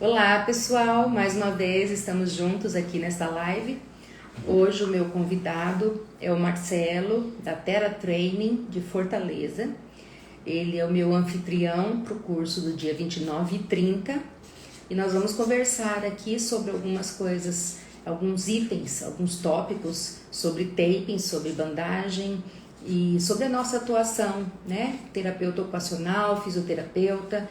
Olá pessoal, mais uma vez estamos juntos aqui nesta live. Hoje o meu convidado é o Marcelo, da Terra Training de Fortaleza. Ele é o meu anfitrião para o curso do dia 29 e 30 e nós vamos conversar aqui sobre algumas coisas, alguns itens, alguns tópicos sobre taping, sobre bandagem e sobre a nossa atuação, né? Terapeuta ocupacional, fisioterapeuta.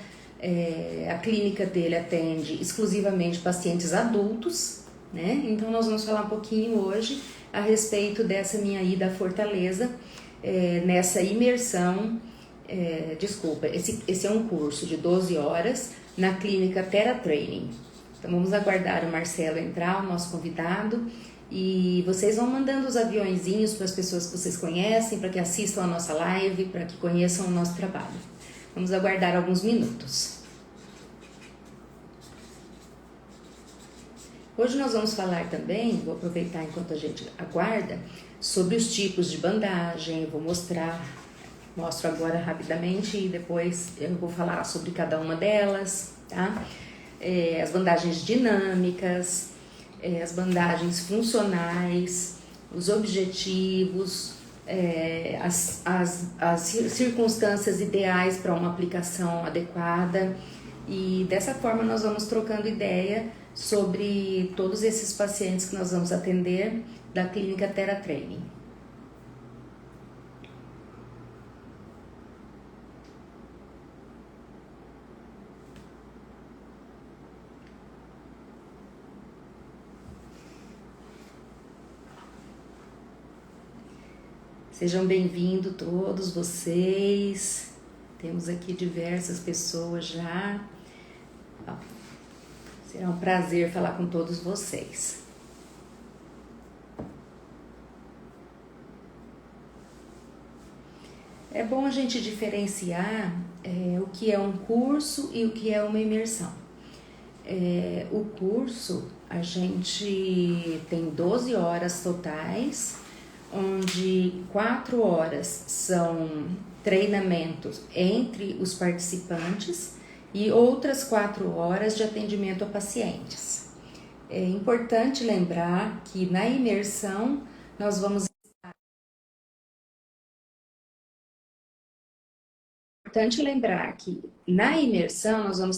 A clínica dele atende exclusivamente pacientes adultos, né? Então nós vamos falar um pouquinho hoje a respeito dessa minha ida à Fortaleza, nessa imersão. Esse é um curso de 12 horas na clínica Terra Training. Então vamos aguardar o Marcelo entrar, o nosso convidado, e vocês vão mandando os aviõezinhos para as pessoas que vocês conhecem, para que assistam a nossa live, para que conheçam o nosso trabalho. Vamos aguardar alguns minutos. Hoje nós vamos falar também, vou aproveitar enquanto a gente aguarda, sobre os tipos de bandagem. Eu vou mostro agora rapidamente e depois eu vou falar sobre cada uma delas, tá? As bandagens dinâmicas, as bandagens funcionais, os objetivos, as circunstâncias ideais para uma aplicação adequada, e dessa forma nós vamos trocando ideia sobre todos esses pacientes que nós vamos atender da clínica Terra Training. Sejam bem-vindos todos vocês. Temos aqui diversas pessoas já. Será um prazer falar com todos vocês. É bom a gente diferenciar o que é um curso e o que é uma imersão. O curso, a gente tem 12 horas totais, onde 4 horas são treinamentos entre os participantes e outras 4 horas de atendimento a pacientes. É importante lembrar que na imersão nós vamos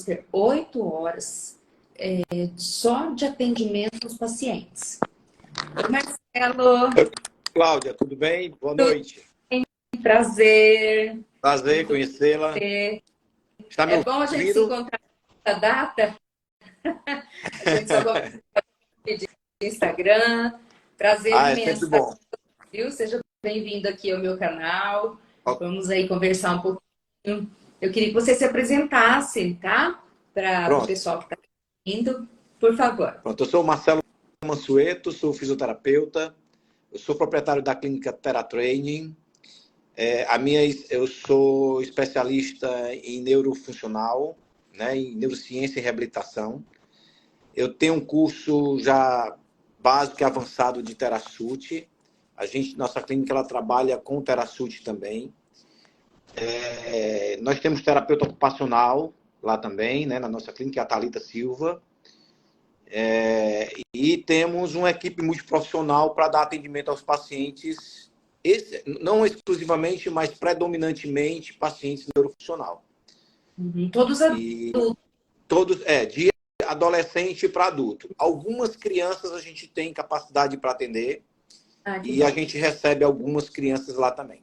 ter 8 horas só de atendimento aos pacientes. Oi, Marcelo. Cláudia, tudo bem? Boa noite. Prazer. Prazer conhecê-la. Está me ouvindo? Bom a gente se encontrar nessa data. A gente só gosta de Instagram. Prazer imenso. É sempre bom. Viu? Seja bem-vindo aqui ao meu canal. Vamos aí conversar um pouquinho. Eu queria que você se apresentasse, tá? Para o pessoal que está vindo. Por favor. Pronto, eu sou o Marcelo Mansueto, sou fisioterapeuta. Eu sou proprietário da clínica Terra Training. Eu sou especialista em neurofuncional, né, em neurociência e reabilitação. Eu tenho um curso já básico e avançado de TheraSult. Nossa clínica ela trabalha com TheraSult também. Nós temos terapeuta ocupacional lá também, né, na nossa clínica, a Thalita Silva. E temos uma equipe multiprofissional para dar atendimento aos pacientes, não exclusivamente, mas predominantemente pacientes neurofuncional. Todos adultos. De adolescente para adulto. Algumas crianças a gente tem capacidade para atender e a gente recebe algumas crianças lá também.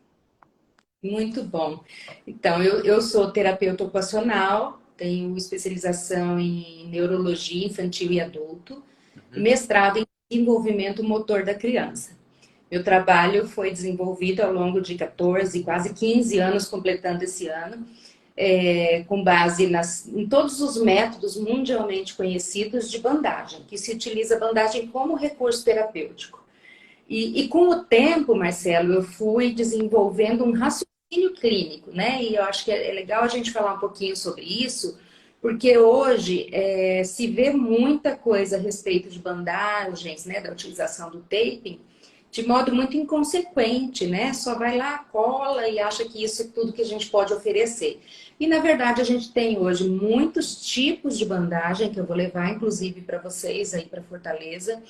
Muito bom. Então, eu sou terapeuta ocupacional, tenho especialização em neurologia infantil e adulto, e mestrado em desenvolvimento motor da criança. Meu trabalho foi desenvolvido ao longo de 14, quase 15 anos, completando esse ano, com base em todos os métodos mundialmente conhecidos de bandagem, que se utiliza a bandagem como recurso terapêutico. E com o tempo, Marcelo, eu fui desenvolvendo um raciocínio clínico, né? E eu acho que é legal a gente falar um pouquinho sobre isso, porque hoje se vê muita coisa a respeito de bandagens, né? Da utilização do taping, de modo muito inconsequente, né? Só vai lá, cola e acha que isso é tudo que a gente pode oferecer. E, na verdade, a gente tem hoje muitos tipos de bandagem, que eu vou levar, inclusive, para vocês aí para Fortaleza.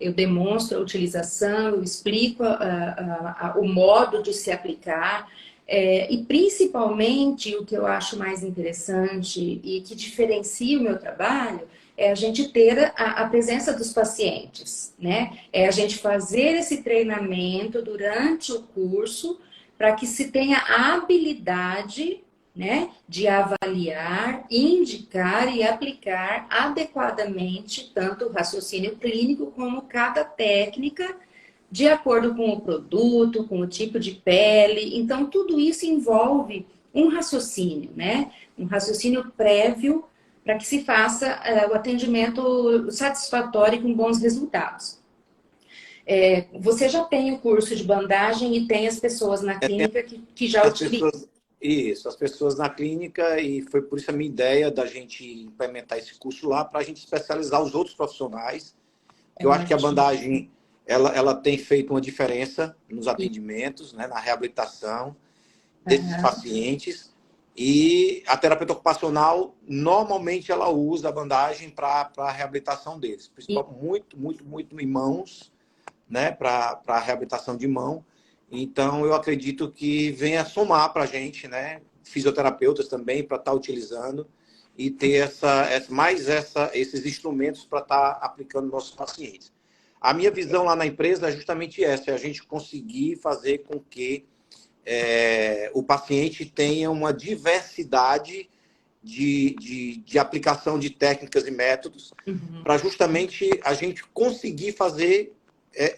Eu demonstro a utilização, eu explico o modo de se aplicar. E, principalmente, o que eu acho mais interessante e que diferencia o meu trabalho é a gente ter a presença dos pacientes, né? É a gente fazer esse treinamento durante o curso para que se tenha a habilidade, né, de avaliar, indicar e aplicar adequadamente tanto o raciocínio clínico como cada técnica de acordo com o produto, com o tipo de pele. Então, tudo isso envolve um raciocínio, né? Um raciocínio prévio para que se faça o atendimento satisfatório e com bons resultados. Você já tem o curso de bandagem e tem as pessoas na clínica que já utilizam. Isso, as pessoas na clínica, e foi por isso a minha ideia da gente implementar esse curso lá, para a gente especializar os outros profissionais. Eu acho que a bandagem ela tem feito uma diferença nos atendimentos, né, na reabilitação desses pacientes. E a terapeuta ocupacional, normalmente, ela usa a bandagem para a reabilitação deles. Principalmente muito em mãos, né, para a reabilitação de mão. Então, eu acredito que venha somar para a gente, né, fisioterapeutas também, para estar utilizando e ter esses instrumentos para estar aplicando nos nossos pacientes. A minha visão lá na empresa é justamente essa, é a gente conseguir fazer com que o paciente tenha uma diversidade de aplicação de técnicas e métodos para justamente a gente conseguir fazer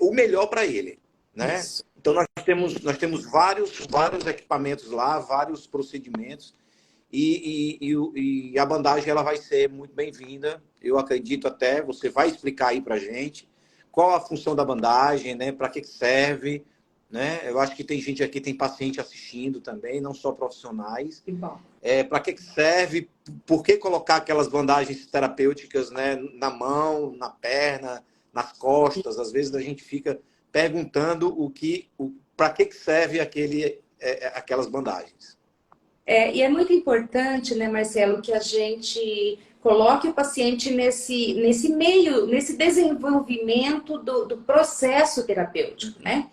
o melhor para ele, né? Isso. Então, nós temos vários equipamentos lá, vários procedimentos, e a bandagem ela vai ser muito bem-vinda. Eu acredito até, você vai explicar aí para a gente qual a função da bandagem, né? Para que serve, né? Eu acho que tem gente aqui, tem paciente assistindo também, não só profissionais. Que bom. Para que serve, por que colocar aquelas bandagens terapêuticas, né, na mão, na perna, nas costas. Às vezes a gente fica perguntando para que serve aquelas bandagens. E é muito importante, né, Marcelo, que a gente coloque o paciente nesse meio, nesse desenvolvimento do processo terapêutico, né?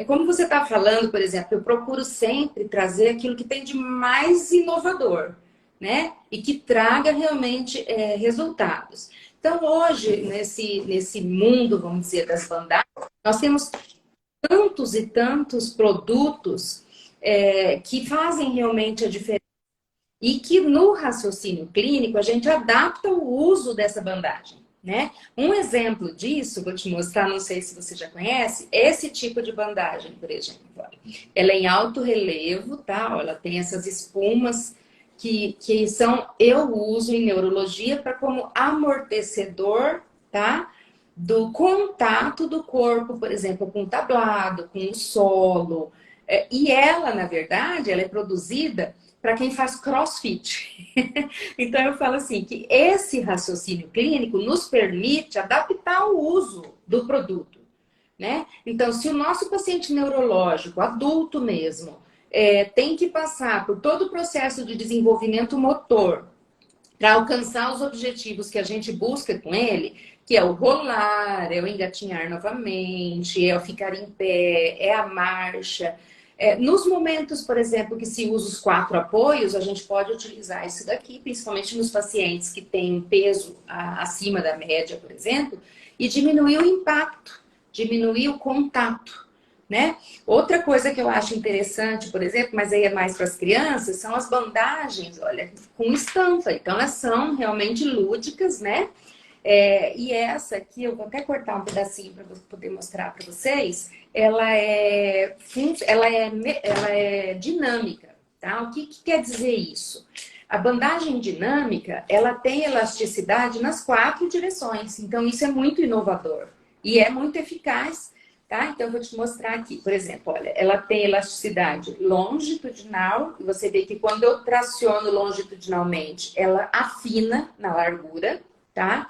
Como você está falando, por exemplo, eu procuro sempre trazer aquilo que tem de mais inovador, né? E que traga realmente resultados. Então, hoje, nesse mundo, vamos dizer, das bandagens, nós temos tantos e tantos produtos que fazem realmente a diferença. E que no raciocínio clínico a gente adapta o uso dessa bandagem, né? Um exemplo disso, vou te mostrar, não sei se você já conhece, esse tipo de bandagem, por exemplo. Ela é em alto relevo, tá? Ela tem essas espumas que eu uso em neurologia para como amortecedor, tá? Do contato do corpo, por exemplo, com o tablado, com o solo. E ela, na verdade, ela é produzida para quem faz crossfit. Então eu falo assim, que esse raciocínio clínico nos permite adaptar o uso do produto, né? Então, se o nosso paciente neurológico, adulto mesmo, tem que passar por todo o processo de desenvolvimento motor para alcançar os objetivos que a gente busca com ele, que é o rolar, é o engatinhar novamente, é o ficar em pé, é a marcha. Nos momentos, por exemplo, que se usa os 4 apoios, a gente pode utilizar isso daqui, principalmente nos pacientes que têm um peso acima da média, por exemplo, e diminuir o impacto, diminuir o contato, né? Outra coisa que eu acho interessante, por exemplo, mas aí é mais para as crianças, são as bandagens, olha, com estampa. Então, elas são realmente lúdicas, né? E essa aqui, eu vou até cortar um pedacinho para poder mostrar para vocês. Ela é dinâmica, tá? O que quer dizer isso? A bandagem dinâmica, ela tem elasticidade nas 4 direções. Então, isso é muito inovador e é muito eficaz, tá? Então, eu vou te mostrar aqui. Por exemplo, olha, ela tem elasticidade longitudinal. E você vê que quando eu traciono longitudinalmente, ela afina na largura, tá?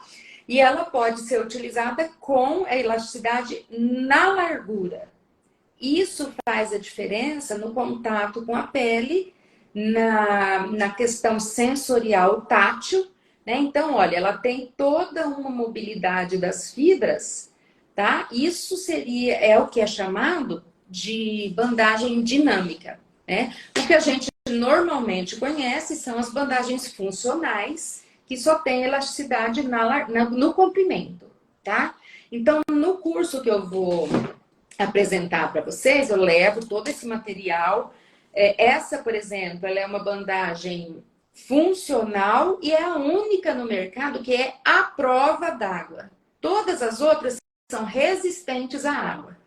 e ela pode ser utilizada com a elasticidade na largura. Isso faz a diferença no contato com a pele, na questão sensorial tátil, né? Então, olha, ela tem toda uma mobilidade das fibras, tá? Isso é o que é chamado de bandagem dinâmica, né? O que a gente normalmente conhece são as bandagens funcionais, que só tem elasticidade no comprimento, tá? Então, no curso que eu vou apresentar para vocês, eu levo todo esse material. Essa, por exemplo, ela é uma bandagem funcional e é a única no mercado que é à prova d'água. Todas as outras são resistentes à água.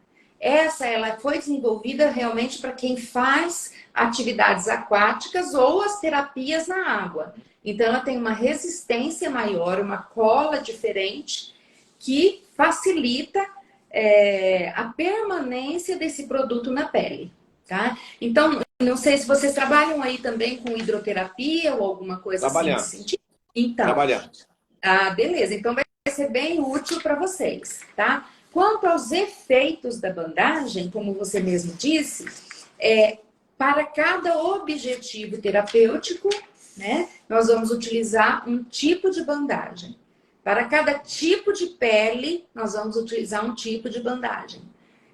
Essa, ela foi desenvolvida realmente para quem faz atividades aquáticas ou as terapias na água. Então, ela tem uma resistência maior, uma cola diferente que facilita a permanência desse produto na pele, tá? Então, não sei se vocês trabalham aí também com hidroterapia ou alguma coisa assim nesse sentido. Então, Trabalhamos. Beleza. Então, vai ser bem útil para vocês, tá? Quanto aos efeitos da bandagem, como você mesmo disse, para cada objetivo terapêutico, né, nós vamos utilizar um tipo de bandagem. Para cada tipo de pele, nós vamos utilizar um tipo de bandagem.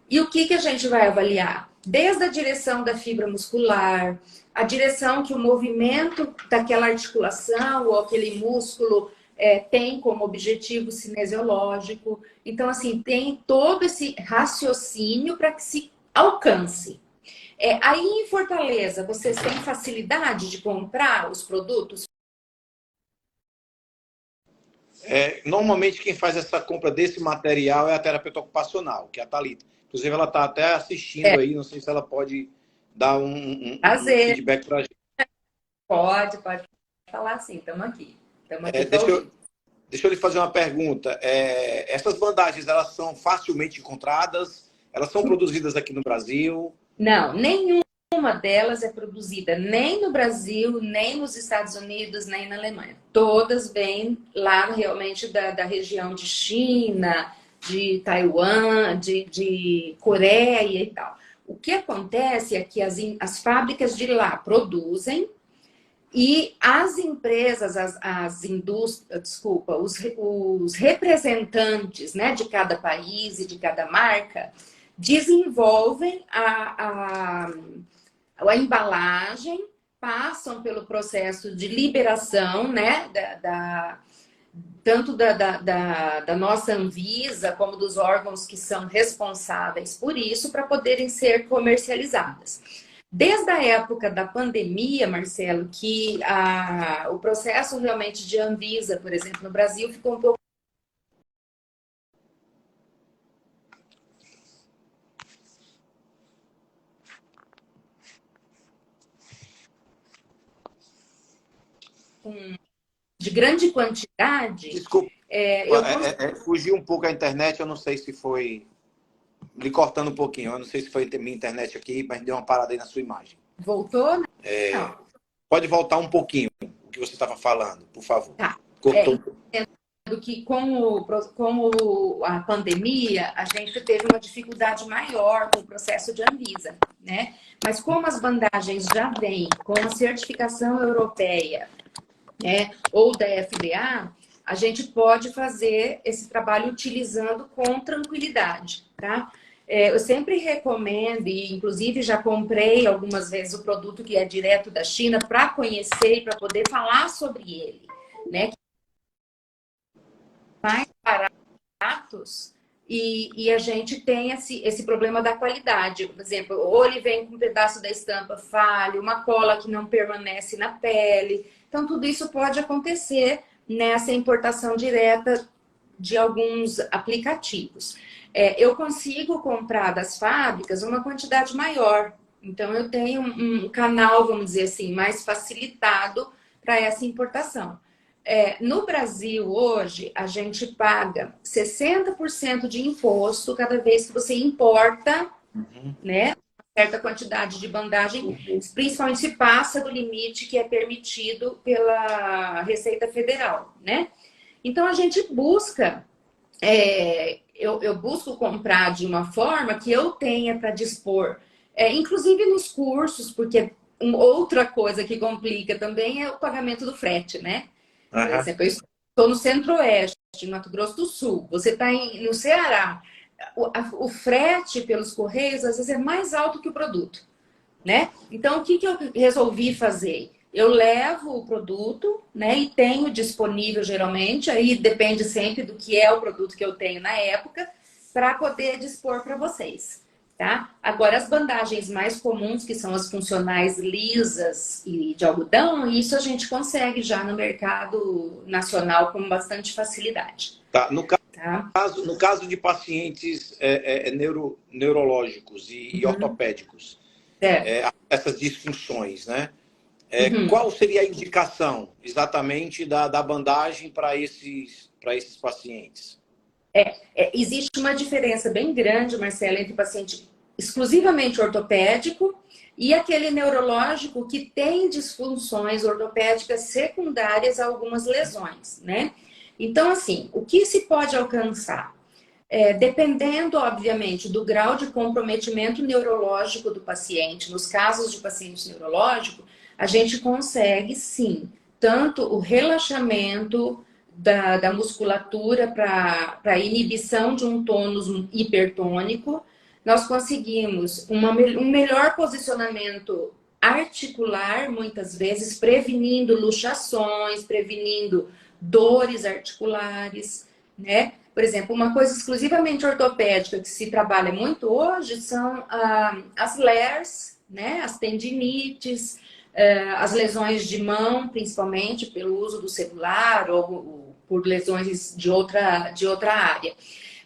E o que a gente vai avaliar? Desde a direção da fibra muscular, a direção que o movimento daquela articulação ou aquele músculo tem como objetivo cinesiológico. Então, assim, tem todo esse raciocínio para que se alcance. Aí em Fortaleza, vocês têm facilidade de comprar os produtos? Normalmente quem faz essa compra desse material é a terapeuta ocupacional, que é a Thalita. Inclusive, ela está até assistindo aí, não sei se ela pode dar um feedback para a gente. Pode falar assim, estamos aqui. Deixa eu lhe fazer uma pergunta. Essas bandagens, elas são facilmente encontradas? Elas são produzidas aqui no Brasil? Não, nenhuma delas é produzida nem no Brasil, nem nos Estados Unidos, nem na Alemanha. Todas vêm lá realmente da região de China, de Taiwan, de Coreia e tal. O que acontece é que as fábricas de lá produzem e as empresas, as indústrias, desculpa, os representantes, né, de cada país e de cada marca desenvolvem a embalagem, passam pelo processo de liberação, né, tanto da nossa Anvisa como dos órgãos que são responsáveis por isso, para poderem ser comercializadas. Desde a época da pandemia, Marcelo, que o processo realmente de Anvisa, por exemplo, no Brasil, ficou um pouco de grande quantidade. Desculpa, fugiu um pouco a internet, eu não sei se foi lhe cortando um pouquinho, eu não sei se foi minha internet aqui, mas deu uma parada aí na sua imagem. Voltou? Pode voltar um pouquinho o que você estava falando, por favor. Tá. Cortou. Que com a pandemia, a gente teve uma dificuldade maior com o processo de Anvisa, né? Mas como as bandagens já vêm com a certificação europeia, né, ou da FDA, a gente pode fazer esse trabalho utilizando com tranquilidade, tá? Eu sempre recomendo, e inclusive já comprei algumas vezes o produto que é direto da China para conhecer e para poder falar sobre ele, né? Mais baratos e a gente tem esse problema da qualidade. Por exemplo, ou ele vem com um pedaço da estampa falho, uma cola que não permanece na pele. Então, tudo isso pode acontecer nessa importação direta de alguns aplicativos. Eu consigo comprar das fábricas uma quantidade maior. Então, eu tenho um canal, vamos dizer assim, mais facilitado para essa importação. No Brasil, hoje, a gente paga 60% de imposto cada vez que você importa, né, certa quantidade de bandagem, principalmente se passa do limite que é permitido pela Receita Federal, né? Então, a gente busca, eu busco comprar de uma forma que eu tenha para dispor, inclusive nos cursos, porque outra coisa que complica também é o pagamento do frete, né? Por Aham. exemplo, eu estou no Centro-Oeste, no Mato Grosso do Sul, você está no Ceará. O frete pelos Correios, às vezes, é mais alto que o produto, né? Então, o que eu resolvi fazer? Eu levo o produto, né, e tenho disponível geralmente, aí depende sempre do que é o produto que eu tenho na época, para poder dispor para vocês, tá? Agora, as bandagens mais comuns, que são as funcionais lisas e de algodão, isso a gente consegue já no mercado nacional com bastante facilidade, Tá. tá? No caso de pacientes neurológicos e Uhum. ortopédicos, É. essas disfunções, né? Uhum. Qual seria a indicação exatamente da bandagem para esses pacientes? Existe uma diferença bem grande, Marcela, entre o paciente exclusivamente ortopédico e aquele neurológico que tem disfunções ortopédicas secundárias a algumas lesões, né? Então, assim, o que se pode alcançar? Dependendo, obviamente, do grau de comprometimento neurológico do paciente, nos casos de paciente neurológico, a gente consegue, sim, tanto o relaxamento da musculatura para inibição de um tônus hipertônico, nós conseguimos um melhor posicionamento articular, muitas vezes, prevenindo luxações, prevenindo dores articulares, né? Por exemplo, uma coisa exclusivamente ortopédica que se trabalha muito hoje são as LERs, né? As tendinites, as lesões de mão, principalmente pelo uso do celular ou por lesões de outra área.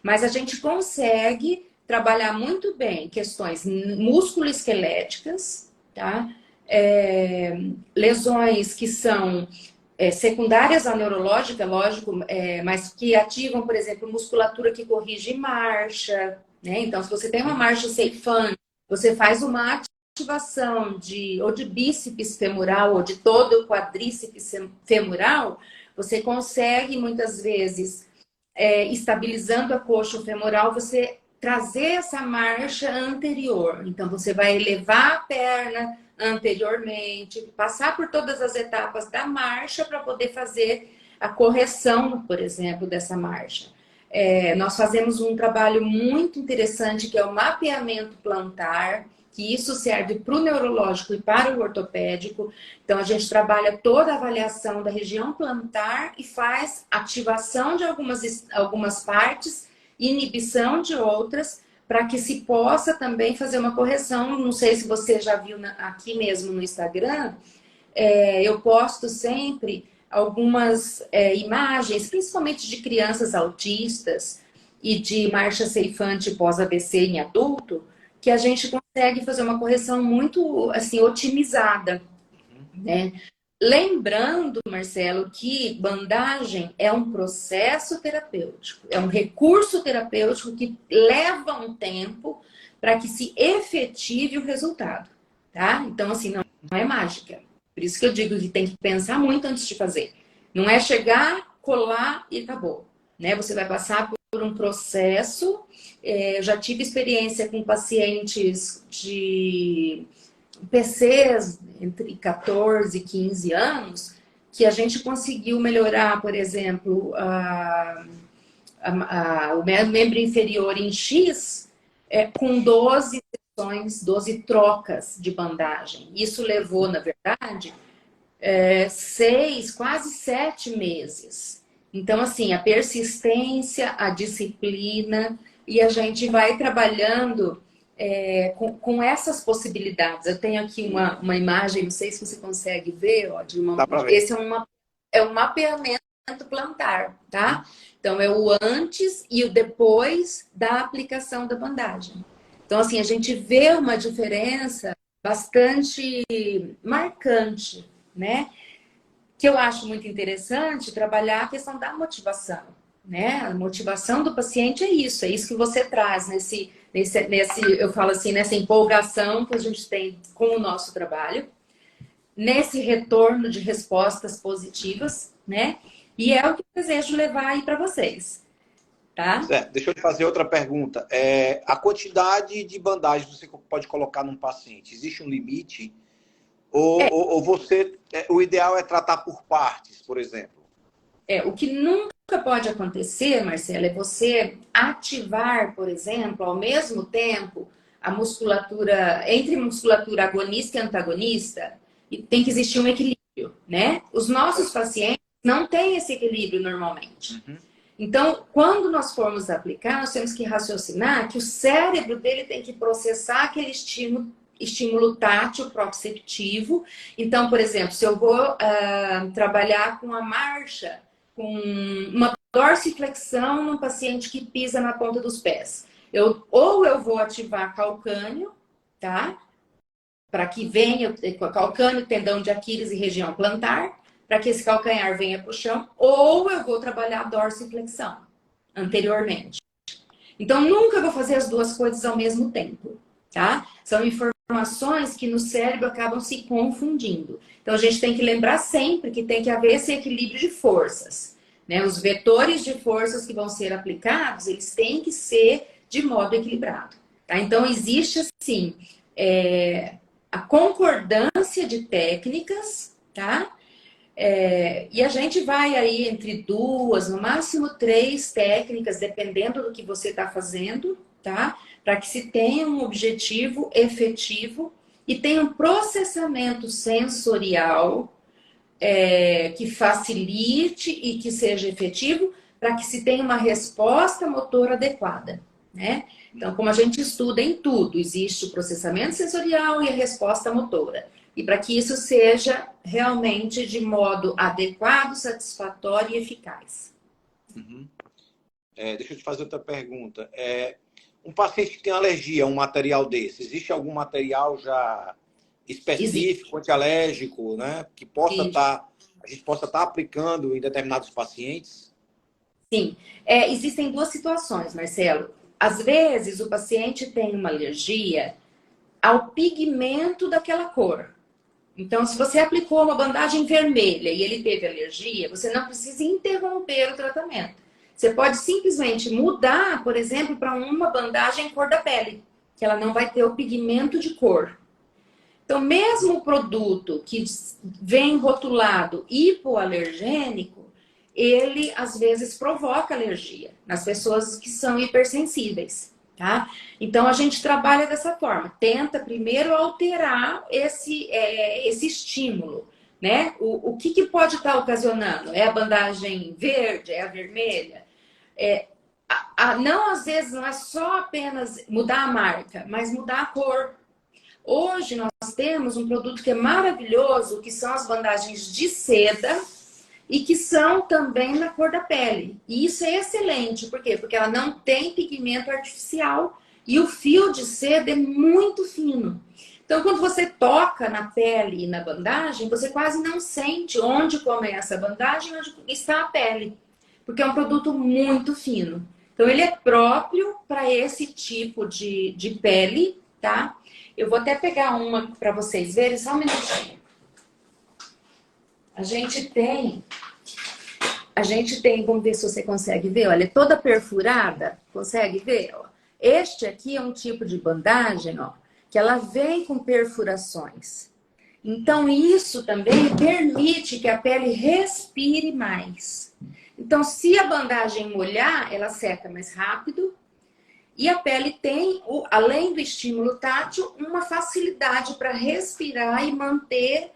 Mas a gente consegue trabalhar muito bem questões músculo-esqueléticas, tá? Lesões que são secundárias à neurológica, lógico, mas que ativam, por exemplo, musculatura que corrige marcha, né? Então, se você tem uma marcha ceifante, você faz uma ativação ou de bíceps femoral ou de todo o quadríceps femoral, você consegue muitas vezes, estabilizando a coxa femoral, você trazer essa marcha anterior. Então, você vai elevar a perna anteriormente, passar por todas as etapas da marcha para poder fazer a correção, por exemplo, dessa marcha. Nós fazemos um trabalho muito interessante que é o mapeamento plantar, que isso serve para o neurológico e para o ortopédico. Então, a gente trabalha toda a avaliação da região plantar e faz ativação de algumas partes, inibição de outras, para que se possa também fazer uma correção. Não sei se você já viu aqui mesmo no Instagram, eu posto sempre algumas imagens, principalmente de crianças autistas e de marcha ceifante pós-AVC em adulto, que a gente consegue fazer uma correção muito assim otimizada, né? Lembrando, Marcelo, que bandagem é um processo terapêutico, é um recurso terapêutico que leva um tempo para que se efetive o resultado, tá? Então, assim, não é mágica. Por isso que eu digo que tem que pensar muito antes de fazer. Não é chegar, colar e acabou, né? Você vai passar por um processo. Eu já tive experiência com pacientes de PCs entre 14 e 15 anos, que a gente conseguiu melhorar, por exemplo, o membro inferior em X com 12 sessões, 12 trocas de bandagem. Isso levou, na verdade, 6, quase 7 meses. Então, assim, a persistência, a disciplina, e a gente vai trabalhando com essas possibilidades. Eu tenho aqui uma imagem, não sei se você consegue ver, ó, Dá para ver. esse é um mapeamento plantar, tá? Então, é o antes e o depois da aplicação da bandagem. Então, assim, a gente vê uma diferença bastante marcante, né? Que eu acho muito interessante trabalhar a questão da motivação, né? A motivação do paciente é isso que você traz eu falo assim, nessa empolgação que a gente tem com o nosso trabalho, nesse retorno de respostas positivas, né? E é o que eu desejo levar aí para vocês, tá? Certo. Deixa eu te fazer outra pergunta. A quantidade de bandagens que você pode colocar num paciente, existe um limite? Ou você, o ideal é tratar por partes, por exemplo? O que nunca pode acontecer, Marcela, é você ativar, por exemplo, ao mesmo tempo a musculatura, entre musculatura agonista e antagonista, e tem que existir um equilíbrio, né? Os nossos pacientes não têm esse equilíbrio normalmente. Uhum. Então, quando nós formos aplicar, nós temos que raciocinar que o cérebro dele tem que processar aquele estímulo tátil proprioceptivo. Então, por exemplo, se eu vou trabalhar com a marcha, com uma dorsiflexão num paciente que pisa na ponta dos pés, ou eu vou ativar calcâneo, tá? Para que venha calcâneo, tendão de Aquiles e região plantar, para que esse calcanhar venha para o chão, ou eu vou trabalhar a dorsiflexão anteriormente. Então, nunca vou fazer as duas coisas ao mesmo tempo, tá? São informações que no cérebro acabam se confundindo. Então, a gente tem que lembrar sempre que tem que haver esse equilíbrio de forças, né? Os vetores de forças que vão ser aplicados, eles têm que ser de modo equilibrado, tá? Então, existe, assim, a concordância de técnicas, tá? E a gente vai aí entre duas, no máximo três técnicas, dependendo do que você está fazendo, tá? Para que se tenha um objetivo efetivo e tenha um processamento sensorial que facilite e que seja efetivo, para que se tenha uma resposta motora adequada, né? Então, como a gente estuda em tudo, existe o processamento sensorial e a resposta motora. E para que isso seja realmente de modo adequado, satisfatório e eficaz. Uhum. Deixa eu te fazer outra pergunta. Um paciente que tem alergia a um material desse, existe algum material já específico, Existe. antialérgico, né? Que a gente possa estar aplicando em determinados pacientes? Sim. Existem duas situações, Marcelo. Às vezes, o paciente tem uma alergia ao pigmento daquela cor. Então, se você aplicou uma bandagem vermelha e ele teve alergia, você não precisa interromper o tratamento. Você pode simplesmente mudar, por exemplo, para uma bandagem cor da pele, que ela não vai ter o pigmento de cor. Então, mesmo o produto que vem rotulado hipoalergênico, ele às vezes provoca alergia nas pessoas que são hipersensíveis, tá? Então, a gente trabalha dessa forma, tenta primeiro alterar esse estímulo, né? O que pode estar ocasionando? É a bandagem verde? É a vermelha? Não, às vezes, não é só apenas mudar a marca, mas mudar a cor. Hoje nós temos um produto que é maravilhoso, que são as bandagens de seda e que são também na cor da pele. E isso é excelente, por quê? Porque ela não tem pigmento artificial e o fio de seda é muito fino. Então, quando você toca na pele e na bandagem, você quase não sente onde começa a bandagem e onde está a pele, porque é um produto muito fino. Então, ele é próprio para esse tipo de pele, tá? Eu vou até pegar uma para vocês verem, só um minutinho. A gente tem, vamos ver se você consegue ver, olha, toda perfurada, consegue ver? Ó. Este aqui é um tipo de bandagem, ó, que ela vem com perfurações. Então, isso também permite que a pele respire mais. Então, se a bandagem molhar, ela seca mais rápido. E a pele tem, além do estímulo tátil, uma facilidade para respirar e manter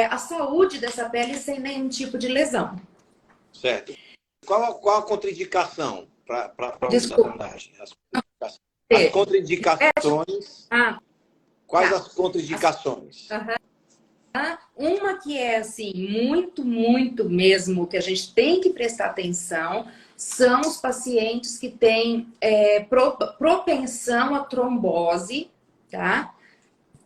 a saúde dessa pele sem nenhum tipo de lesão. Certo. Qual a contraindicação para o uso da Desculpa. bandagem? As contraindicações. Quais as contraindicações? Uma que é assim, muito, muito mesmo, que a gente tem que prestar atenção, são os pacientes que têm propensão à trombose, tá?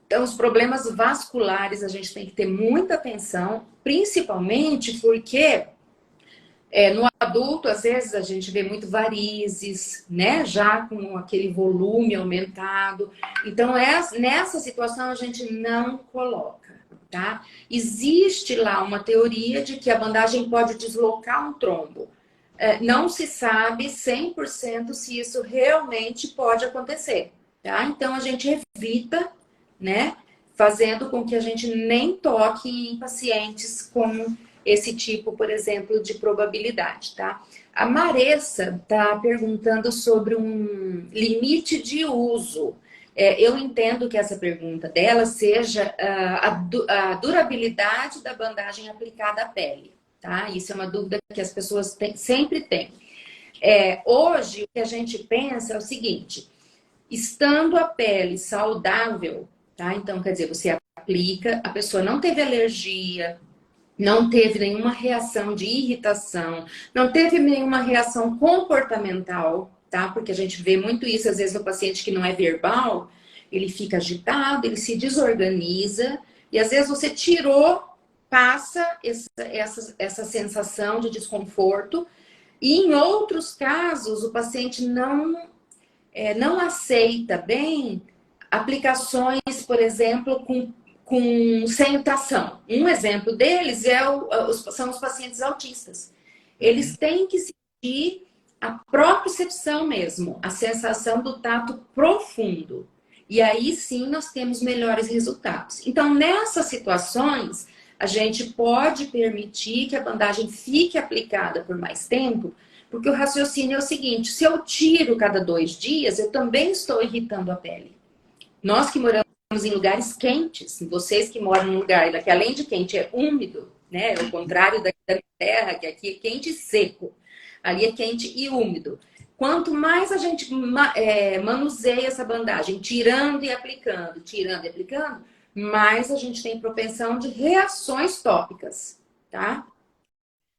Então, os problemas vasculares a gente tem que ter muita atenção, principalmente porque no adulto, às vezes, a gente vê muito varizes, né? Já com aquele volume aumentado. Então, nessa situação, a gente não coloca, tá? Existe lá uma teoria de que a bandagem pode deslocar um trombo. Não se sabe 100% se isso realmente pode acontecer, tá? Então a gente evita, né, fazendo com que a gente nem toque em pacientes com esse tipo, por exemplo, de probabilidade, tá? A Maressa está perguntando sobre um limite de uso. Eu entendo que essa pergunta dela seja a durabilidade da bandagem aplicada à pele, tá? Isso é uma dúvida que as pessoas sempre têm. Hoje, o que a gente pensa é o seguinte: estando a pele saudável, tá? Então, quer dizer, você aplica, a pessoa não teve alergia, não teve nenhuma reação de irritação, não teve nenhuma reação comportamental, tá? Porque a gente vê muito isso, às vezes, no paciente que não é verbal, ele fica agitado, ele se desorganiza, e às vezes você tirou, passa essa sensação de desconforto, e em outros casos, o paciente não aceita bem aplicações, por exemplo, com sem tração. Um exemplo deles são os pacientes autistas. Eles têm que sentir a propriocepção mesmo, a sensação do tato profundo. E aí sim nós temos melhores resultados. Então, nessas situações, a gente pode permitir que a bandagem fique aplicada por mais tempo, porque o raciocínio é o seguinte: se eu tiro cada 2 dias, eu também estou irritando a pele. Nós que moramos em lugares quentes, vocês que moram num lugar que além de quente é úmido, né? É o contrário da terra, que aqui é quente e seco. Ali é quente e úmido. Quanto mais a gente manuseia essa bandagem, tirando e aplicando, mais a gente tem propensão de reações tópicas, tá?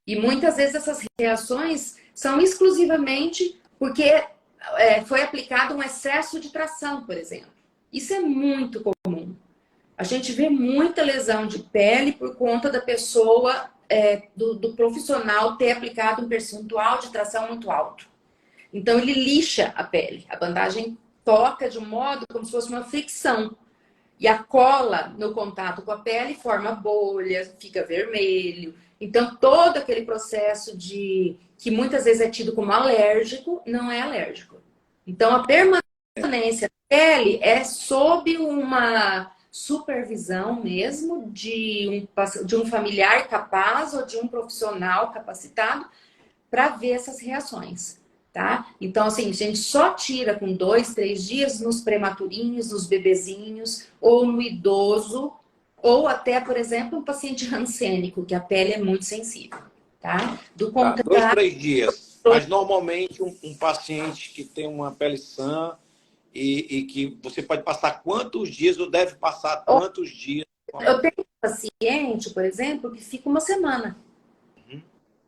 E muitas vezes essas reações são exclusivamente porque foi aplicado um excesso de tração, por exemplo. Isso é muito comum. A gente vê muita lesão de pele por conta da pessoa, do profissional ter aplicado um percentual de tração muito alto. Então ele lixa a pele. A bandagem toca de um modo como se fosse uma fricção. E a cola no contato com a pele forma bolha, fica vermelho. Então, todo aquele processo que muitas vezes é tido como alérgico, não é alérgico. Então, a permanência da pele é sob uma supervisão mesmo de um familiar capaz ou de um profissional capacitado para ver essas reações. Tá? Então, assim, a gente só tira com 2, 3 dias nos prematurinhos, nos bebezinhos, ou no idoso, ou até, por exemplo, um paciente rancênico, que a pele é muito sensível, tá? Do Tá, 2, contrário, 3 dias. Mas normalmente um paciente que tem uma pele sã e que você pode passar quantos dias ou deve passar quantos dias? eu tenho um paciente, por exemplo, que fica uma semana,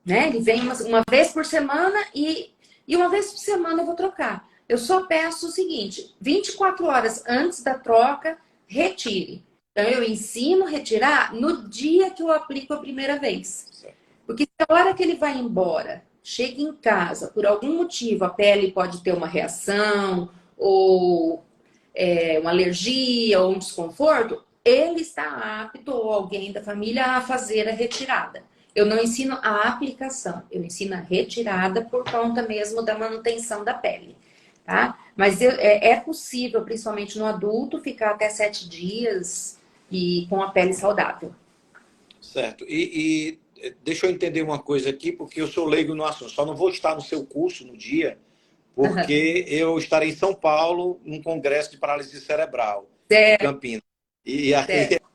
né? Ele vem uma vez por semana e uma vez por semana eu vou trocar. Eu só peço o seguinte: 24 horas antes da troca, retire. Então eu ensino a retirar no dia que eu aplico a primeira vez. Porque se a hora que ele vai embora, chega em casa, por algum motivo a pele pode ter uma reação, ou uma alergia, ou um desconforto, ele está apto, ou alguém da família, a fazer a retirada. Eu não ensino a aplicação, eu ensino a retirada por conta mesmo da manutenção da pele, tá? Mas é possível, principalmente no adulto, ficar até 7 dias e com a pele saudável. Certo. E deixa eu entender uma coisa aqui, porque eu sou leigo no assunto. Só não vou estar no seu curso no dia, porque eu estarei em São Paulo, num congresso de paralisia cerebral, em Certo, Campinas. E aí, certo.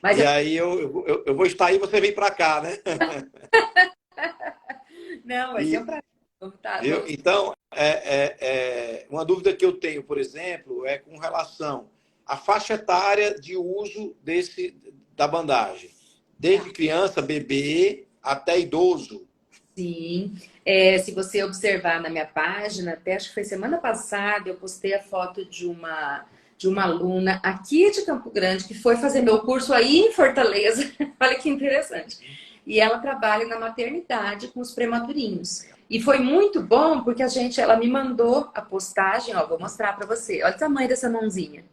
Mas e aí eu vou estar aí e você vem para cá, né? não, vai ser um E, prazer. Tá, então, uma dúvida que eu tenho, por exemplo, é com relação à faixa etária de uso da bandagem. Desde criança, bebê, até idoso. sim. Se você observar na minha página, até acho que foi semana passada, eu postei a foto de uma aluna aqui de Campo Grande que foi fazer meu curso aí em Fortaleza. Olha que interessante. E ela trabalha na maternidade com os prematurinhos. E foi muito bom porque ela me mandou a postagem, ó, vou mostrar para você. Olha o tamanho dessa mãozinha.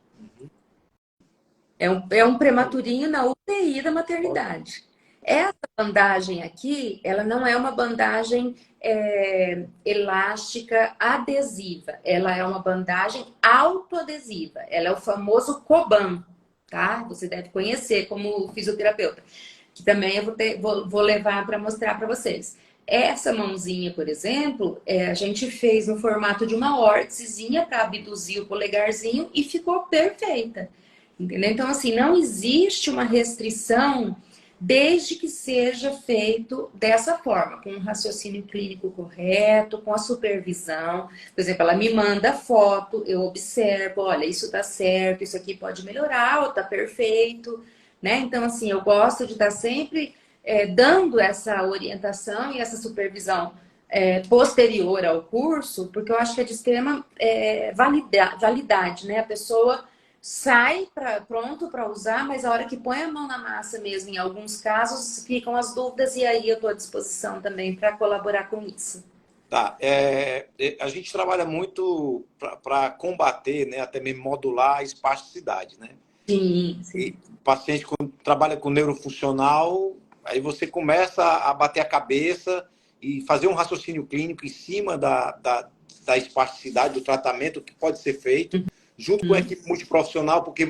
É um prematurinho na UTI da maternidade. Essa bandagem aqui, ela não é uma bandagem elástica adesiva. Ela é uma bandagem autoadesiva. Ela é o famoso Coban, tá? Você deve conhecer como fisioterapeuta. Que também eu vou levar para mostrar para vocês. Essa mãozinha, por exemplo, a gente fez no formato de uma órtesezinha para abduzir o polegarzinho e ficou perfeita. Entendeu? Então, assim, não existe uma restrição desde que seja feito dessa forma, com um raciocínio clínico correto, com a supervisão. Por exemplo, ela me manda foto, eu observo, olha, isso tá certo, isso aqui pode melhorar, ou tá perfeito, né? Então, assim, eu gosto de estar sempre dando essa orientação e essa supervisão posterior ao curso, porque eu acho que é de extrema validade, né? A pessoa sai pronto para usar, mas a hora que põe a mão na massa mesmo, em alguns casos, ficam as dúvidas e aí eu estou à disposição também para colaborar com isso. Tá. A gente trabalha muito para combater, né, até mesmo modular a espasticidade, né? Sim, sim. E o paciente, quando trabalha com neurofuncional, aí você começa a bater a cabeça e fazer um raciocínio clínico em cima da espasticidade, do tratamento que pode ser feito, junto com a equipe multiprofissional, porque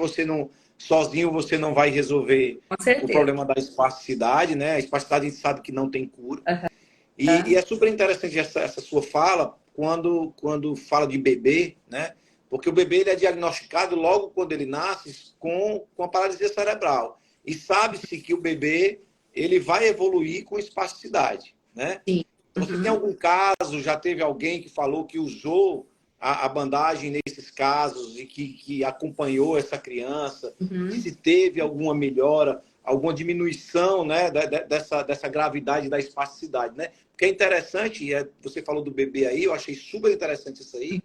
sozinho você não vai resolver Com o certeza. problema da espasticidade, né? A espasticidade a gente sabe que não tem cura. E Uhum. é super interessante essa sua fala quando fala de bebê, né? Porque o bebê ele é diagnosticado logo quando ele nasce com a paralisia cerebral. E sabe-se que o bebê ele vai evoluir com espasticidade, né? Sim. Você tem Uhum. algum caso, já teve alguém que falou que usou a bandagem nesses casos e que acompanhou essa criança, e Uhum. se teve alguma melhora, alguma diminuição, né, dessa gravidade da espasticidade, né? Porque é interessante, você falou do bebê aí, eu achei super interessante isso aí.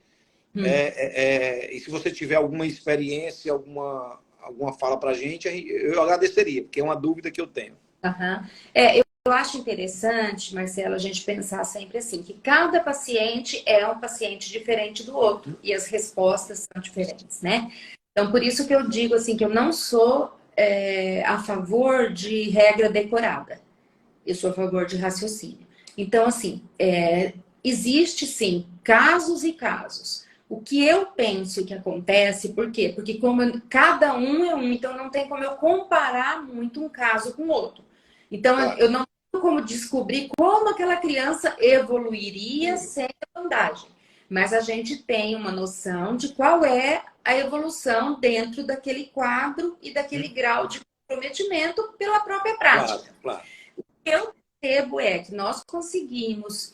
Uhum. E se você tiver alguma experiência, alguma fala para a gente, eu agradeceria, porque é uma dúvida que eu tenho. Uhum. Eu acho interessante, Marcelo, a gente pensar sempre assim, que cada paciente é um paciente diferente do outro e as respostas são diferentes, né? Então, por isso que eu digo assim, que eu não sou a favor de regra decorada. Eu sou a favor de raciocínio. Então, assim, existe sim casos e casos. O que eu penso que acontece, por quê? Porque cada um é um, então não tem como eu comparar muito um caso com o outro. Então, Claro. eu não tenho como descobrir como aquela criança evoluiria sem a bandagem. Mas a gente tem uma noção de qual é a evolução dentro daquele quadro e daquele grau de comprometimento pela própria Claro, prática. claro. O que eu percebo é que nós conseguimos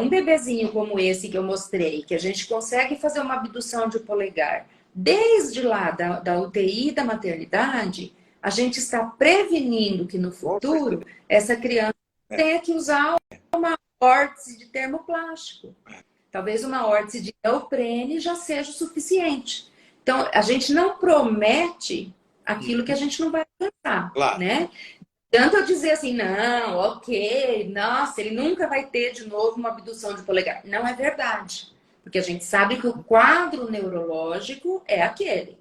um bebezinho como esse que eu mostrei, que a gente consegue fazer uma abdução de polegar desde lá da UTI da maternidade, a gente está prevenindo que no Com certeza. futuro essa criança tenha que usar uma órtese de termoplástico. Talvez uma órtese de neoprene já seja o suficiente. Então, a gente não promete aquilo que a gente não vai alcançar, Claro. né? Tanto eu dizer assim, não, ok, nossa, ele nunca vai ter de novo uma abdução de polegar. Não é verdade. Porque a gente sabe que o quadro neurológico é aquele.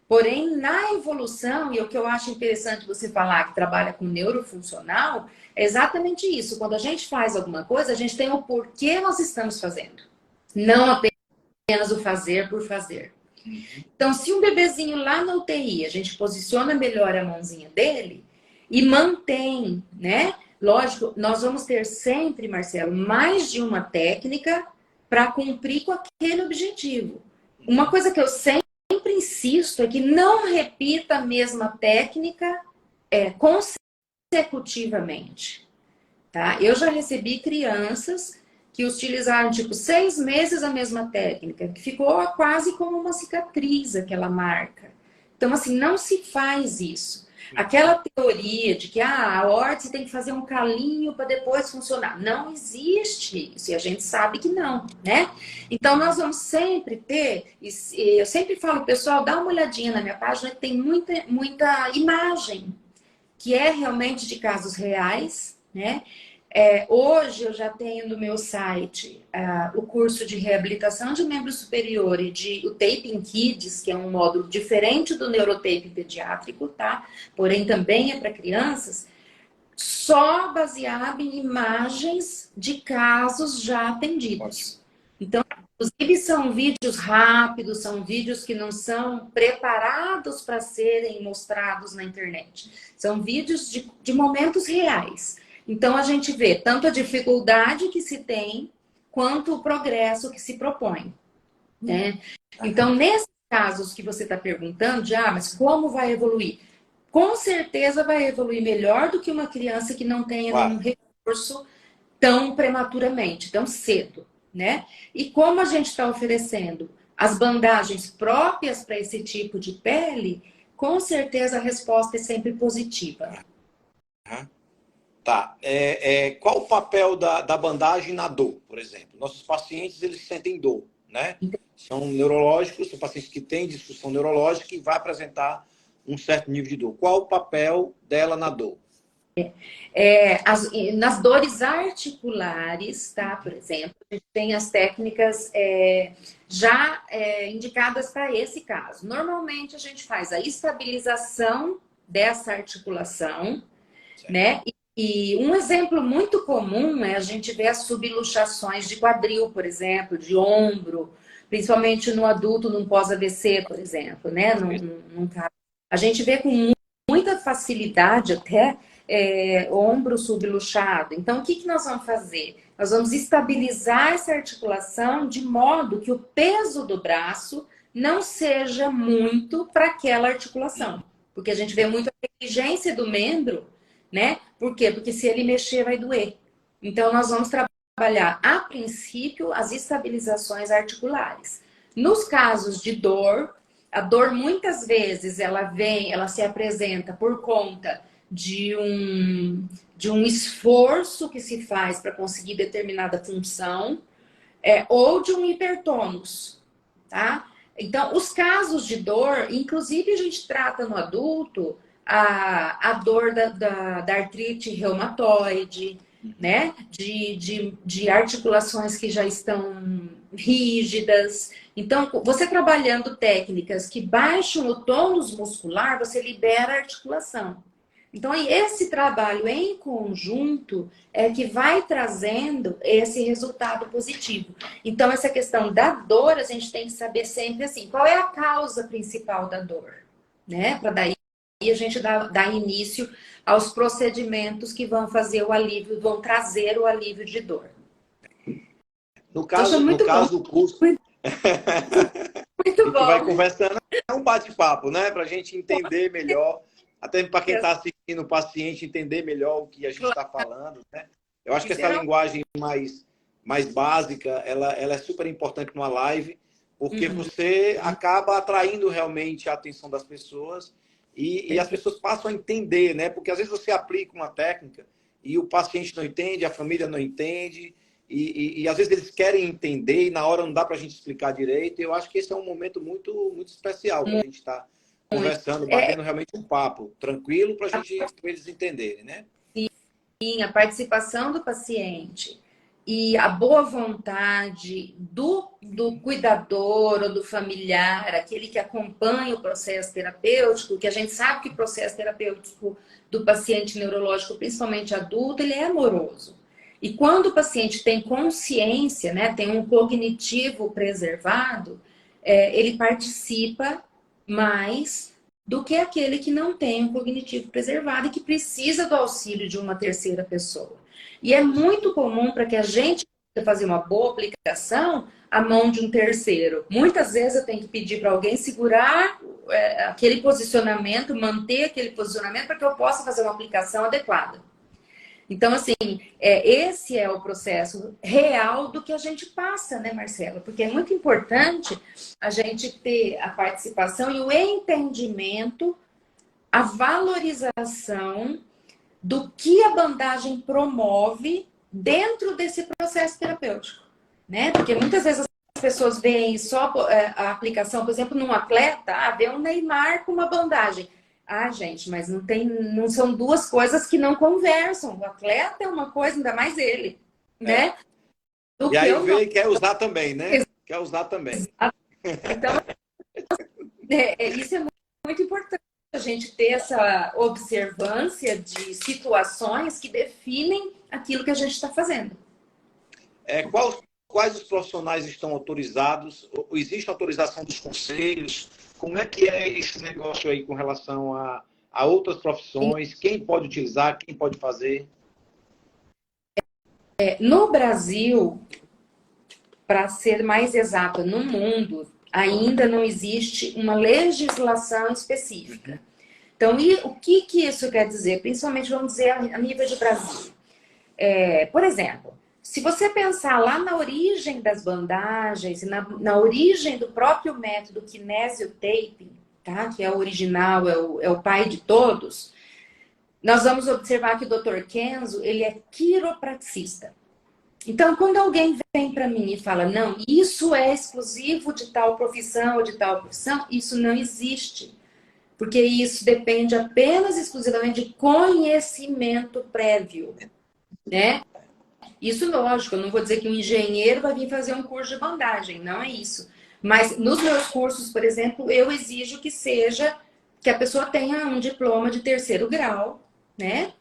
Porém, na evolução, e o que eu acho interessante você falar que trabalha com neurofuncional, é exatamente isso. Quando a gente faz alguma coisa, a gente tem o porquê nós estamos fazendo. Não apenas o fazer por fazer. Então, se um bebezinho lá na UTI, a gente posiciona melhor a mãozinha dele e mantém, né? Lógico, nós vamos ter sempre, Marcelo, mais de uma técnica para cumprir com aquele objetivo. Uma coisa que eu sempre insisto é que não repita a mesma técnica consecutivamente, tá? Eu já recebi crianças que utilizaram, tipo, 6 meses a mesma técnica, que ficou quase como uma cicatriz aquela marca. Então, assim, não se faz isso. Aquela teoria de que a órtese tem que fazer um calinho para depois funcionar. Não existe isso, e a gente sabe que não, né? Então, nós vamos sempre ter, e eu sempre falo, pessoal, dá uma olhadinha na minha página, que tem muita, muita imagem, que é realmente de casos reais, né? Hoje eu já tenho no meu site o curso de reabilitação de membro superior e o Taping Kids, que é um módulo diferente do Neurotape pediátrico, tá? Porém também é para crianças, só baseado em imagens de casos já atendidos. Então, inclusive são vídeos rápidos, são vídeos que não são preparados para serem mostrados na internet. São vídeos de momentos reais. Então, a gente vê tanto a dificuldade que se tem, quanto o progresso que se propõe, né? Então, nesses casos que você está perguntando, mas como vai evoluir? Com certeza vai evoluir melhor do que uma criança que não tenha nenhum recurso tão prematuramente, tão cedo, né? E como a gente está oferecendo as bandagens próprias para esse tipo de pele, com certeza a resposta é sempre positiva. Tá. Qual o papel da bandagem na dor, por exemplo? Nossos pacientes, eles sentem dor, né? São neurológicos, são pacientes que têm disfunção neurológica e vai apresentar um certo nível de dor. Qual o papel dela na dor? Nas dores articulares, tá? Por exemplo, a gente tem as técnicas já indicadas para esse caso. Normalmente a gente faz a estabilização dessa articulação, certo, né? E um exemplo muito comum é a gente ver as subluxações de quadril, por exemplo, de ombro, principalmente no adulto, num pós-AVC, por exemplo, né? A gente vê com muita facilidade até ombro subluxado. Então, o que nós vamos fazer? Nós vamos estabilizar essa articulação de modo que o peso do braço não seja muito para aquela articulação. Porque a gente vê muito a negligência do membro, né? Por quê? Porque se ele mexer, vai doer. Então, nós vamos trabalhar, a princípio, as estabilizações articulares. Nos casos de dor, a dor muitas vezes ela se apresenta por conta de um esforço que se faz para conseguir determinada função, ou de um hipertônus, tá? Então, os casos de dor, inclusive a gente trata no adulto a dor da artrite reumatoide, né? De articulações que já estão rígidas. Então, você trabalhando técnicas que baixam o tônus muscular, você libera a articulação. Então, esse trabalho em conjunto é que vai trazendo esse resultado positivo. Então, essa questão da dor, a gente tem que saber sempre assim, qual é a causa principal da dor, né? Para daí a gente dar início aos procedimentos que vão fazer o alívio, vão trazer o alívio de dor. No caso do curso... Muito bom. A gente vai conversando, é um bate-papo, né? Para a gente entender melhor, até para quem está assistindo, o paciente entender melhor o que a gente está falando, né? Eu acho que essa linguagem mais básica, ela é super importante numa live, porque você acaba atraindo realmente a atenção das pessoas e as pessoas passam a entender, né? Porque às vezes você aplica uma técnica e o paciente não entende, a família não entende, e às vezes eles querem entender e na hora não dá para a gente explicar direito. E eu acho que esse é um momento muito, muito especial para a gente estar conversando, batendo realmente um papo tranquilo para eles entenderem, né? Sim, a participação do paciente e a boa vontade do cuidador ou do familiar, aquele que acompanha o processo terapêutico, que a gente sabe que o processo terapêutico do paciente neurológico, principalmente adulto, ele é amoroso. E quando o paciente tem consciência, né, tem um cognitivo preservado, ele participa mais do que aquele que não tem um cognitivo preservado e que precisa do auxílio de uma terceira pessoa. E é muito comum para que a gente fazer uma boa aplicação a mão de um terceiro. Muitas vezes eu tenho que pedir para alguém segurar aquele posicionamento, manter aquele posicionamento para que eu possa fazer uma aplicação adequada. Então, assim, esse é o processo real do que a gente passa, né, Marcela? Porque é muito importante a gente ter a participação e o entendimento, a valorização do que a bandagem promove dentro desse processo terapêutico, né? Porque muitas vezes as pessoas veem só a aplicação, por exemplo, num atleta, vê um Neymar com uma bandagem. Ah, gente, mas não são duas coisas que não conversam. O atleta é uma coisa, ainda mais ele, É. né? Do E que aí eu não. vê e quer usar também, né? Quer usar também. Então, isso é muito importante, a gente ter essa observância de situações que definem aquilo que a gente está fazendo. Quais os profissionais estão autorizados? Existe autorização dos conselhos? Como é que é esse negócio aí com relação a outras profissões? Quem pode utilizar? Quem pode fazer? No Brasil, para ser mais exata, no mundo, ainda não existe uma legislação específica. Então, o que isso quer dizer? Principalmente, vamos dizer, a nível de Brasil. Por exemplo, se você pensar lá na origem das bandagens, na origem do próprio método kinesiotaping, tá? Que é o original, é o pai de todos, nós vamos observar que o Dr. Kenzo, ele é quiropraxista. Então, quando alguém vem para mim e fala, não, isso é exclusivo de tal profissão ou de tal profissão, isso não existe. Porque isso depende apenas exclusivamente de conhecimento prévio, né? Isso, lógico, eu não vou dizer que um engenheiro vai vir fazer um curso de bandagem, não é isso. Mas nos meus cursos, por exemplo, eu exijo que a pessoa tenha um diploma de terceiro grau, né?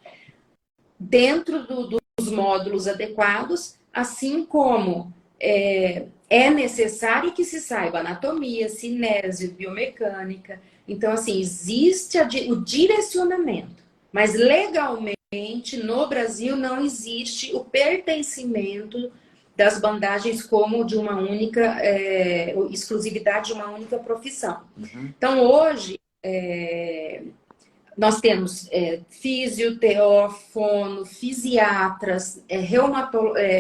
Dentro dos módulos adequados, assim como é necessário que se saiba anatomia, cinésio, biomecânica. Então, assim, existe o direcionamento, mas legalmente no Brasil não existe o pertencimento das bandagens como de uma única exclusividade de uma única profissão. Uhum. Então, hoje, nós temos físio, TO, fono, fisiatras,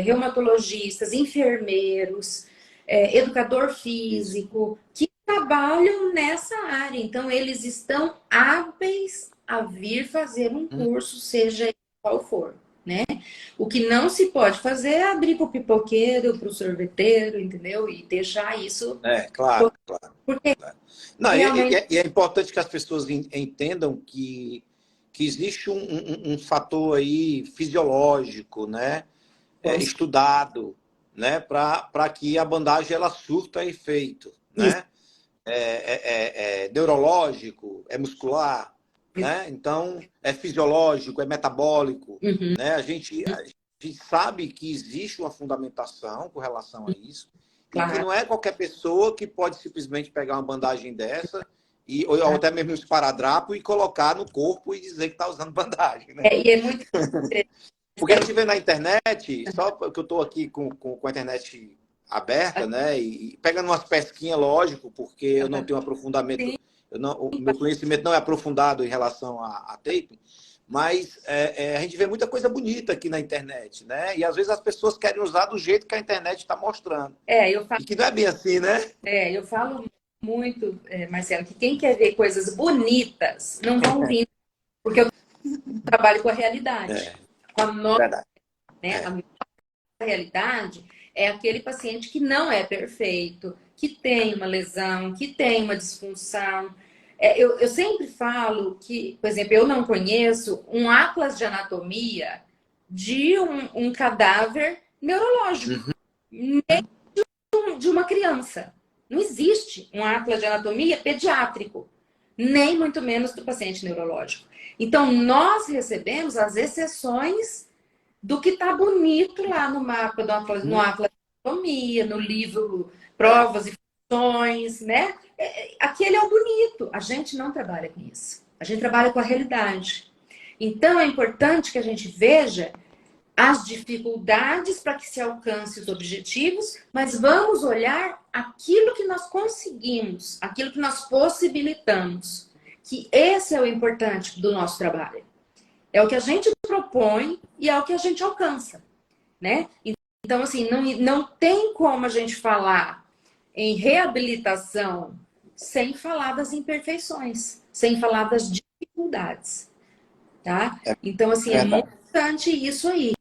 reumatologistas, enfermeiros, educador físico, que trabalham nessa área. Então, eles estão hábeis a vir fazer um curso, seja ele qual for, né? O que não se pode fazer é abrir para o pipoqueiro, para o sorveteiro, entendeu? E deixar isso... Claro, claro. Porque Não, realmente... e é importante que as pessoas entendam que existe um fator aí fisiológico, né? Estudado, né? Para que a bandagem ela surta efeito, Isso, né? É neurológico, é muscular, né? Então, é fisiológico, é metabólico, uhum, né? A gente sabe que existe uma fundamentação com relação a isso e que claro. não é qualquer pessoa que pode simplesmente pegar uma bandagem dessa ou até mesmo um esparadrapo e colocar no corpo e dizer que está usando bandagem, né? E é muito Porque a gente vê na internet, só que eu estou aqui com a internet aberta, né? E pegando umas pesquinhas, lógico, porque eu não tenho aprofundamento, o meu conhecimento não é aprofundado em relação a tape, mas a gente vê muita coisa bonita aqui na internet, né? E às vezes as pessoas querem usar do jeito que a internet está mostrando. eu falo, E que não é bem assim, né? eu falo muito, Marcelo, que quem quer ver coisas bonitas não vão vir, porque eu trabalho com a realidade. Com a nossa, Verdade. né? A nossa realidade é aquele paciente que não é perfeito, que tem uma lesão, que tem uma disfunção. Eu sempre falo que, por exemplo, eu não conheço um atlas de anatomia de um cadáver neurológico. Nem de uma criança. Não existe um atlas de anatomia pediátrico, nem muito menos do paciente neurológico. Então, nós recebemos as exceções do que está bonito lá no mapa, no atlas de anatomia, no livro Provas e Funções, né? Aquele é o bonito. A gente não trabalha com isso. A gente trabalha com a realidade. Então, é importante que a gente veja as dificuldades para que se alcance os objetivos, mas vamos olhar aquilo que nós conseguimos, aquilo que nós possibilitamos, que esse é o importante do nosso trabalho. É o que a gente propõe e é o que a gente alcança, né? Então, assim, não tem como a gente falar em reabilitação sem falar das imperfeições, sem falar das dificuldades, tá? Então, assim, é muito importante isso aí.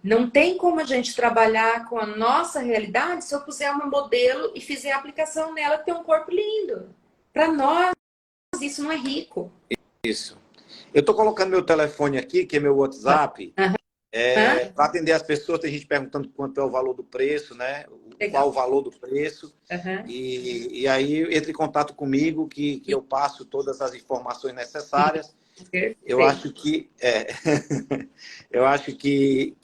Não tem como a gente trabalhar com a nossa realidade se eu puser um modelo e fizer a aplicação nela, ter um corpo lindo. Para nós pessoas, isso não é rico. Isso. Eu estou colocando meu telefone aqui, que é meu WhatsApp, para atender as pessoas. Tem gente perguntando quanto é o valor do preço, né? Qual o valor do preço. E aí entre em contato comigo que eu passo todas as informações necessárias. Eu acho que eu acho que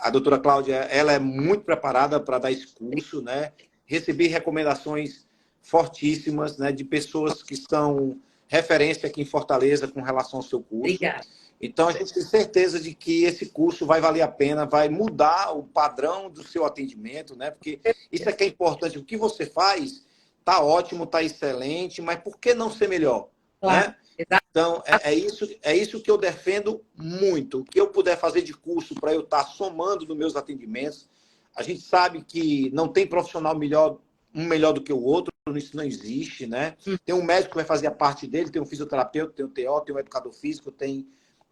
a doutora Cláudia, ela é muito preparada para dar esse curso, né? Recebi recomendações fortíssimas, né, de pessoas que são referência aqui em Fortaleza com relação ao seu curso. Obrigada. Então, a gente tem certeza de que esse curso vai valer a pena, vai mudar o padrão do seu atendimento, né? Porque isso é que é importante. O que você faz está ótimo, está excelente, mas por que não ser melhor? Claro. Né? Então, é isso que eu defendo muito. O que eu puder fazer de curso para eu estar somando nos meus atendimentos. A gente sabe que não tem profissional melhor, um melhor do que o outro, isso não existe, né? Tem um médico que vai fazer a parte dele, tem um fisioterapeuta, tem um TO, tem um educador físico, tem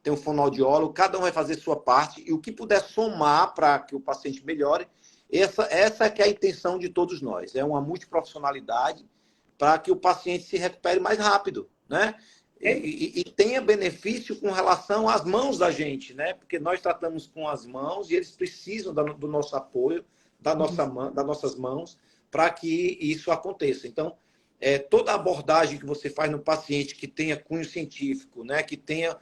um fonoaudiólogo, cada um vai fazer a sua parte, e o que puder somar para que o paciente melhore, essa é que é a intenção de todos nós. É uma multiprofissionalidade para que o paciente se recupere mais rápido, né? E tenha benefício com relação às mãos da gente, né? Porque nós tratamos com as mãos e eles precisam do nosso apoio, das nossas mãos, para que isso aconteça. Então, toda abordagem que você faz no paciente que tenha cunho científico, né? Que tenha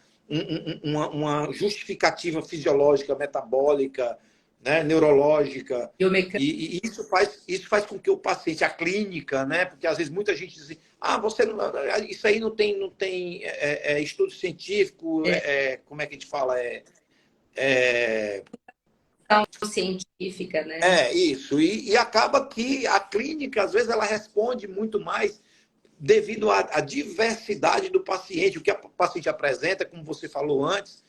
uma justificativa fisiológica, metabólica, né? Neurológica, e isso faz com que o paciente, a clínica, né? Porque às vezes muita gente diz, você não, isso aí não tem estudo científico, como é que a gente fala? Científica, né? Isso. E acaba que a clínica, às vezes, ela responde muito mais devido à diversidade do paciente. O que o paciente apresenta, como você falou antes,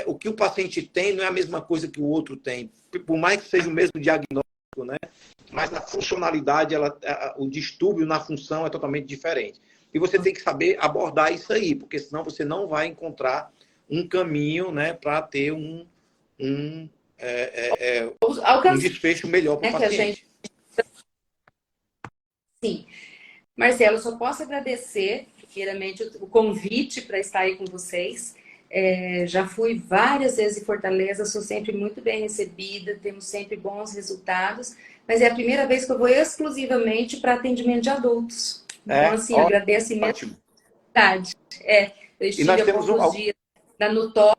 o que o paciente tem não é a mesma coisa que o outro tem. Por mais que seja o mesmo diagnóstico, né? Mas a funcionalidade, o distúrbio na função é totalmente diferente. E você tem que saber abordar isso aí, porque senão você não vai encontrar um caminho, né, para ter um desfecho melhor para o paciente. Sim. Marcelo, só posso agradecer, primeiramente, o convite para estar aí com vocês. Já fui várias vezes em Fortaleza, sou sempre muito bem recebida, temos sempre bons resultados, mas é a primeira vez que eu vou exclusivamente para atendimento de adultos. Então, assim, eu agradeço imensamente. Eu estive há poucos dias na Nutof,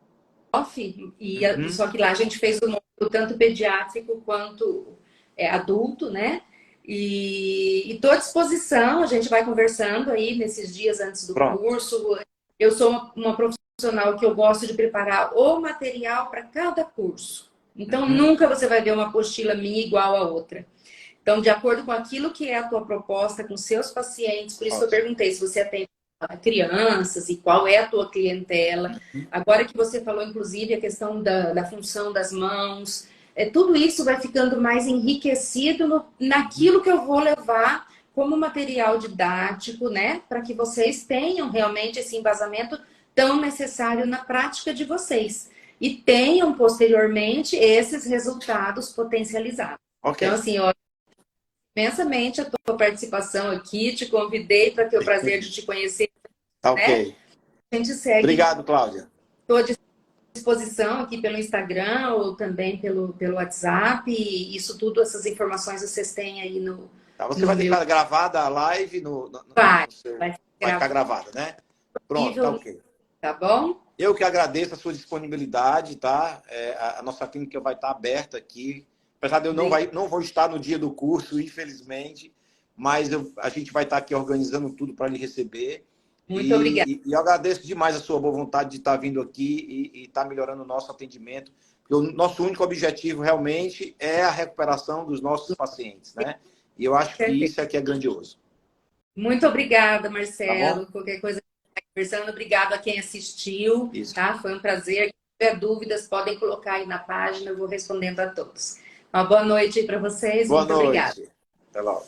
só que lá a gente fez o módulo tanto pediátrico quanto adulto, né? E estou à disposição, a gente vai conversando aí nesses dias antes do curso. Eu sou uma profissional que eu gosto de preparar o material para cada curso. Então, nunca você vai ver uma apostila minha igual a outra. Então, de acordo com aquilo que é a tua proposta com seus pacientes, por isso eu perguntei se você atende crianças e qual é a tua clientela. Agora que você falou, inclusive, a questão da função das mãos, tudo isso vai ficando mais enriquecido naquilo que eu vou levar como material didático, né? Para que vocês tenham realmente esse embasamento tão necessário na prática de vocês. E tenham, posteriormente, esses resultados potencializados. Então, assim, eu imensamente a tua participação aqui, te convidei para ter o prazer de te conhecer. Ok. A gente segue. Obrigado, Cláudia. Estou à disposição aqui pelo Instagram ou também pelo WhatsApp. E isso tudo, essas informações vocês têm aí no... Você vai deixar gravada a live vai ficar gravada, né? Pronto, tá ok. Tá bom? Eu que agradeço a sua disponibilidade, tá? A nossa clínica vai estar aberta aqui. Apesar de eu não vou estar no dia do curso, infelizmente, mas a gente vai estar aqui organizando tudo para lhe receber. Muito obrigada. E eu agradeço demais a sua boa vontade de estar vindo aqui e estar melhorando o nosso atendimento. Porque o nosso único objetivo realmente é a recuperação dos nossos pacientes, né? E eu acho que isso é que é grandioso. Muito obrigada, Marcelo. Tá, qualquer coisa que está conversando, obrigado a quem assistiu. Tá? Foi um prazer. Se tiver dúvidas, podem colocar aí na página, eu vou respondendo a todos. Uma boa noite para vocês. Boa Muito noite. Obrigada. Até logo.